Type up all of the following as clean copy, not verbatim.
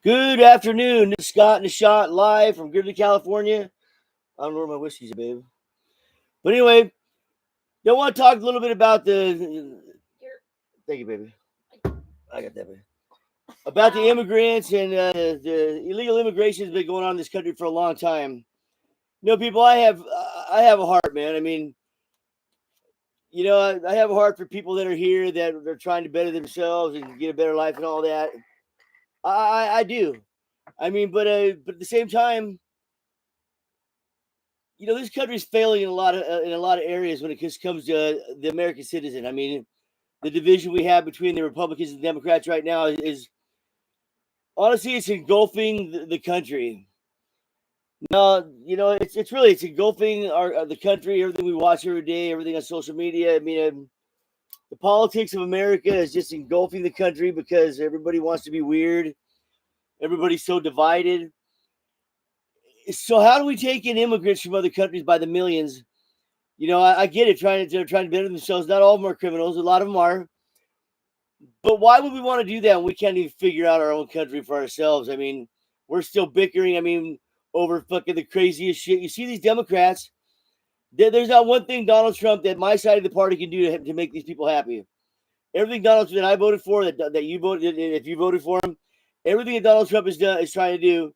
Good afternoon. This is Scott and the Shot live from Goodley, California. I don't know where my whiskey's, babe. But anyway, I want to talk a little bit about the. Thank you, baby. I got that, baby. About the immigrants and the illegal immigration has been going on in this country for a long time. People, I have a heart, man. I have a heart for people that are here that they're trying to better themselves and get a better life and all that. I do. But at the same time, this country's failing in a lot of areas when it just comes to the American citizen. The division we have between the Republicans and Democrats right now is honestly it's engulfing the country. No, it's engulfing the country. Everything we watch every day, everything on social media. The politics of America is just engulfing the country because everybody wants to be weird. Everybody's so divided. So how do we take in immigrants from other countries by the millions? I get it. They're trying to better themselves. Not all of them are criminals. A lot of them are. But why would we want to do that when we can't even figure out our own country for ourselves? We're still bickering. Over fucking the craziest shit. You see these Democrats. There's not one thing Donald Trump that my side of the party can do to make these people happy. Everything that I voted for, that you voted, if you voted for him, everything that Donald Trump is trying to do.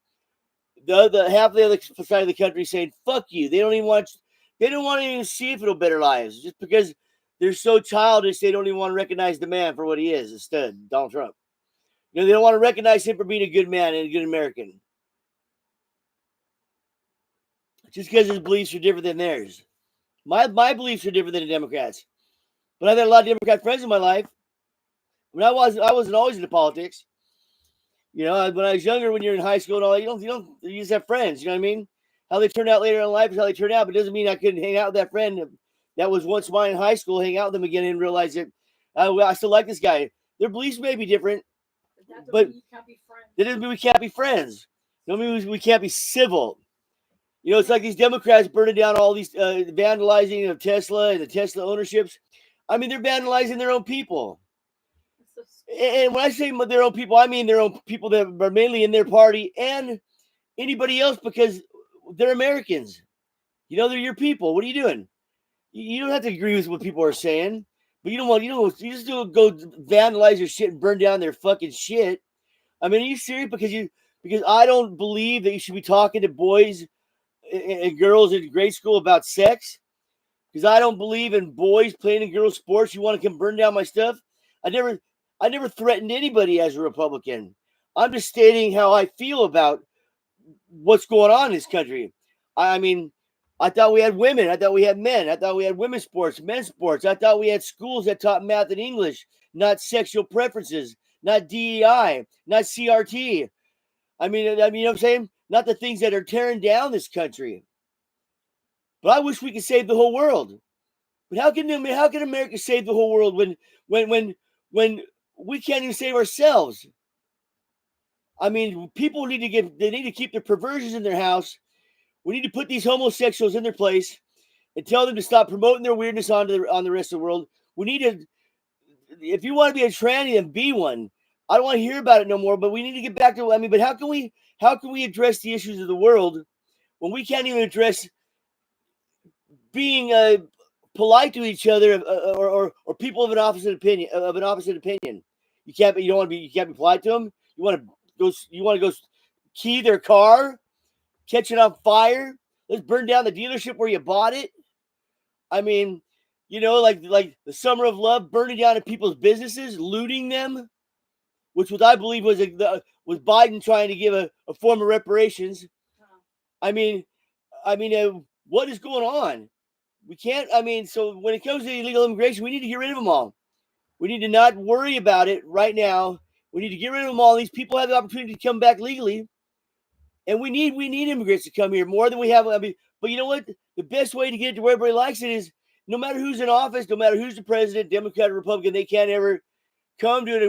The half of the other side of the country is saying fuck you. They don't want to even see if it'll better lives just because they're so childish. They don't even want to recognize the man for what he is. Instead, Donald Trump. They don't want to recognize him for being a good man and a good American. Just because his beliefs are different than theirs. My beliefs are different than the Democrats. But I've had a lot of Democrat friends in my life. I wasn't always into politics. When I was younger, when you're in high school and all that, you just have friends. You know what I mean? How they turn out later in life is how they turn out. But it doesn't mean I couldn't hang out with that friend that was once mine in high school, hang out with them again and realize that I still like this guy. Their beliefs may be different, but that doesn't mean we can't be friends. That doesn't mean we can't be civil. It's like these Democrats burning down all these vandalizing of Tesla and the Tesla ownerships. They're vandalizing their own people. And when I say their own people, I mean their own people that are mainly in their party and anybody else because they're Americans. They're your people. What are you doing? You don't have to agree with what people are saying, but you just don't go vandalize your shit and burn down their fucking shit. Are you serious? Because I don't believe that you should be talking to boys and girls in grade school about sex. Because I don't believe in boys playing in girls' sports. You want to come burn down my stuff? I never threatened anybody as a Republican. I'm just stating how I feel about what's going on in this country. I thought we had women. I thought we had men. I thought we had women's sports, men's sports. I thought we had schools that taught math and English, not sexual preferences, not DEI, not CRT. You know what I'm saying? Not the things that are tearing down this country. But I wish we could save the whole world. But how can America save the whole world when we can't even save ourselves? People need to keep their perversions in their house. We need to put these homosexuals in their place and tell them to stop promoting their weirdness on the rest of the world. We need to, if you want to be a tranny, then be one. I don't want to hear about it no more. But we need to get back to. But how can we address the issues of the world when we can't even address being polite to each other or people of an opposite opinion? You can't be polite to them. You want to go key their car, catch it on fire. Let's burn down the dealership where you bought it. Like the summer of love, burning down people's businesses, looting them, which I believe was Biden trying to give a form of reparations. What is going on? We can't. So when it comes to illegal immigration, we need to get rid of them all. We need to not worry about it right now. We need to get rid of them all. These people have the opportunity to come back legally, and we need immigrants to come here more than we have. But you know what? The best way to get it to where everybody likes it is no matter who's in office, no matter who's the president, Democrat or Republican, they can't ever come to an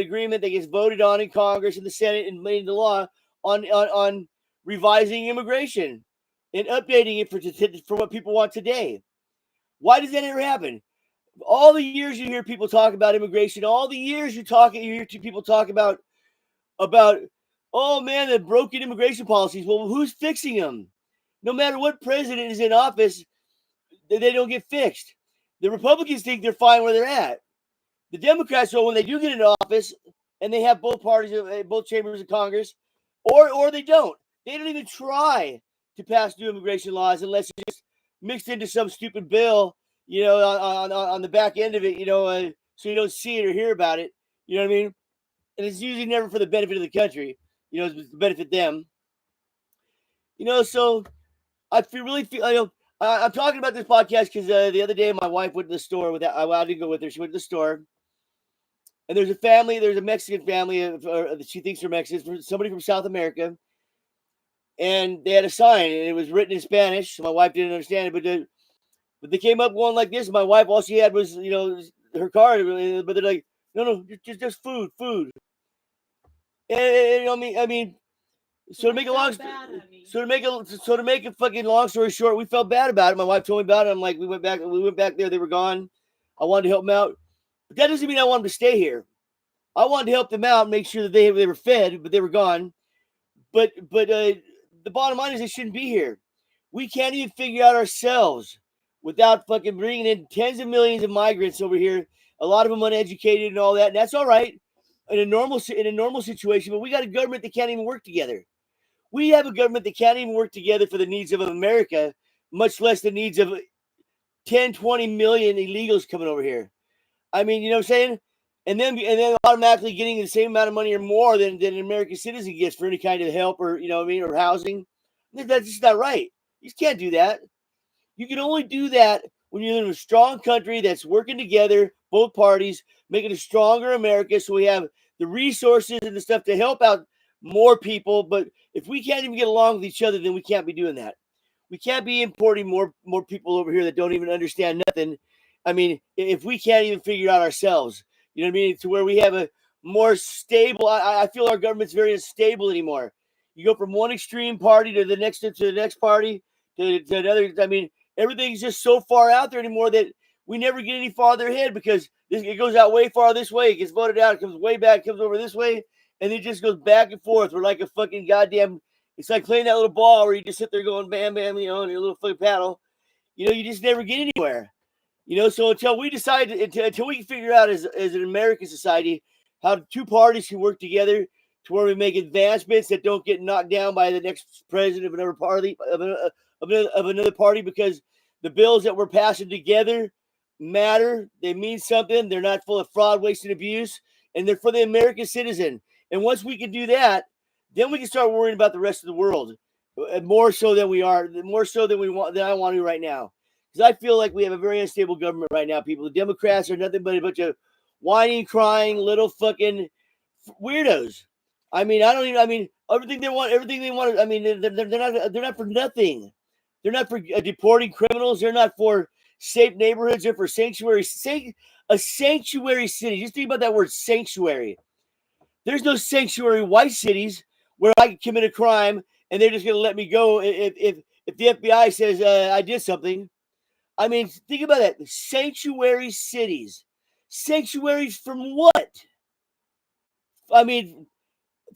agreement that gets voted on in Congress and the Senate and made into law on revising immigration and updating it for what people want today. Why does that ever happen? All the years you hear people talk about immigration, all the years you hear people talk about oh man, the broken immigration policies. Well, who's fixing them? No matter what president is in office, they don't get fixed. The Republicans think they're fine where they're at. The Democrats, so when they do get into office and they have both parties, both chambers of Congress, or they don't even try to pass new immigration laws unless it's just mixed into some stupid bill, on the back end of it, so you don't see it or hear about it. You know what I mean? And it's usually never for the benefit of the country. It's to benefit them. So I really feel. I'm talking about this podcast because the other day my wife went to the store I didn't go with her. She went to the store, and there's a Mexican family. She thinks they're Mexicans, somebody from South America, and they had a sign, and it was written in Spanish. So my wife didn't understand it, but they came up going like this. My wife, all she had was her card, but they're like, no, just food. And I mean. So to make a fucking long story short, we felt bad about it. My wife told me about it. I'm like, we went back there. They were gone. I wanted to help them out, but that doesn't mean I want them to stay here. I wanted to help them out, make sure that they were fed, but they were gone. But the bottom line is they shouldn't be here. We can't even figure out ourselves without fucking bringing in tens of millions of migrants over here. A lot of them uneducated and all that, and that's all right in a normal situation. But we got a government that can't even work together. We have a government that can't even work together for the needs of America, much less the needs of 10, 20 million illegals coming over here. I mean, you know what I'm saying? And then automatically getting the same amount of money or more than an American citizen gets for any kind of help or, or housing. That's just not right. You just can't do that. You can only do that when you're in a strong country that's working together, both parties, making a stronger America so we have the resources and the stuff to help out more people. But if we can't even get along with each other, then we can't be doing that. We can't be importing more people over here that don't even understand nothing. I mean, if we can't even figure it out ourselves, you know what I mean? To where we have a more stable, I feel our government's very unstable anymore. You go from one extreme party to the next party to another. I mean, everything's just so far out there anymore that we never get any farther ahead because it goes out way far this way. It gets voted out. It comes way back. It comes over this way. And it just goes back and forth. We're like a fucking goddamn. It's like playing that little ball where you just sit there going bam, bam, on your little fucking paddle. You just never get anywhere. So until we decide, until we can figure out as an American society how two parties can work together to where we make advancements that don't get knocked down by the next president of another party, of another party, because the bills that we're passing together matter. They mean something. They're not full of fraud, waste, and abuse, and they're for the American citizen. And once we can do that, then we can start worrying about the rest of the world, more so than we are, more so than I want to right now. Because I feel like we have a very unstable government right now, people. The Democrats are nothing but a bunch of whining, crying, little fucking weirdos. I mean, everything they want. I mean, they're not for nothing. They're not for deporting criminals. They're not for safe neighborhoods. They're for a sanctuary city. Just think about that word, sanctuary. There's no sanctuary white cities where I can commit a crime and they're just going to let me go if the FBI says I did something. I mean, think about that. Sanctuary cities. Sanctuaries from what? I mean,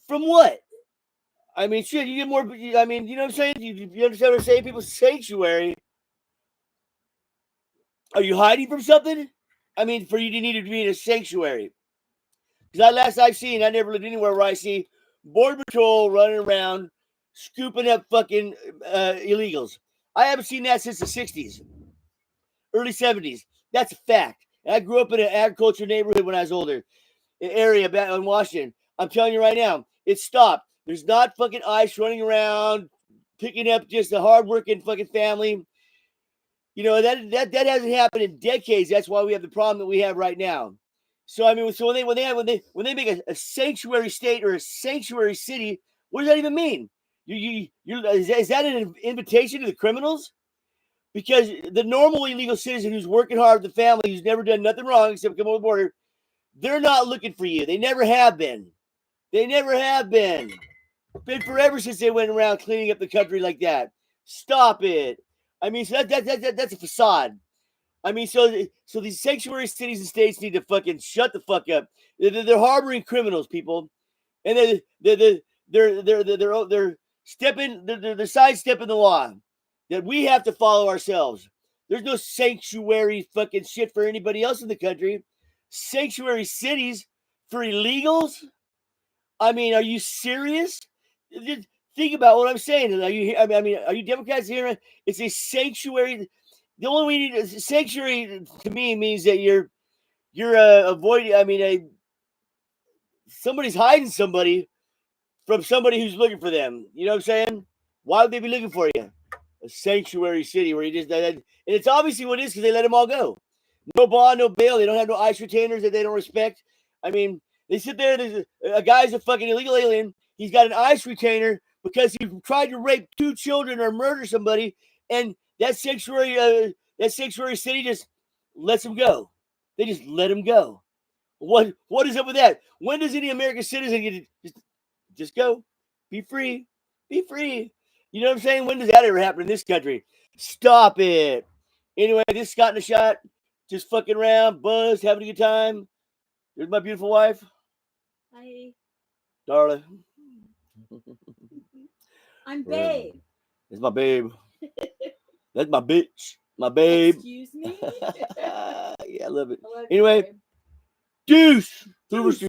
from what? I mean, shit, you get more. I mean, you know what I'm saying? You understand what I'm saying? People, sanctuary. Are you hiding from something? I mean, for you to need to be in a sanctuary. Because last I've seen, I never lived anywhere where I see Border Patrol running around scooping up fucking illegals. I haven't seen that since the 60s, early 70s. That's a fact. And I grew up in an agriculture neighborhood when I was older, an area back in Washington. I'm telling you right now, it stopped. There's not fucking ICE running around picking up just a hardworking fucking family. That hasn't happened in decades. That's why we have the problem that we have right now. So I mean, so when they make a sanctuary state or a sanctuary city, what does that even mean? Is that an invitation to the criminals? Because the normal illegal citizen who's working hard with the family, who's never done nothing wrong except come over the border, they're not looking for you. They never have been. They never have been. Been forever since they went around cleaning up the country like that. Stop it. I mean, so that's a facade. I mean, so these sanctuary cities and states need to fucking shut the fuck up. They're harboring criminals, people, and they're stepping, they're sidestepping the law that we have to follow ourselves. There's no sanctuary fucking shit for anybody else in the country. Sanctuary cities for illegals? I mean, are you serious? Just think about what I'm saying. Are you? I mean, are you Democrats here? It's a sanctuary. The only way you need a sanctuary to me means that you're avoiding. I mean, somebody's hiding somebody from somebody who's looking for them. You know what I'm saying? Why would they be looking for you? A sanctuary city where you just and it's obviously what it is because they let them all go. No bond, no bail. They don't have no ICE retainers that they don't respect. I mean, they sit there. There's a guy's a fucking illegal alien. He's got an ICE retainer because he tried to rape 2 children or murder somebody, and that sanctuary city just lets him go. They just let him go. What is up with that? When does any American citizen get to just go? Be free. Be free. You know what I'm saying? When does that ever happen in this country? Stop it. Anyway, this is Scott in the Shot. Just fucking around, buzzed, having a good time. There's my beautiful wife. Hi. Darla. I'm babe. It's my babe. That's my bitch. My babe. Excuse me? Yeah, I love it. I love Anyway, you, deuce. Deuce.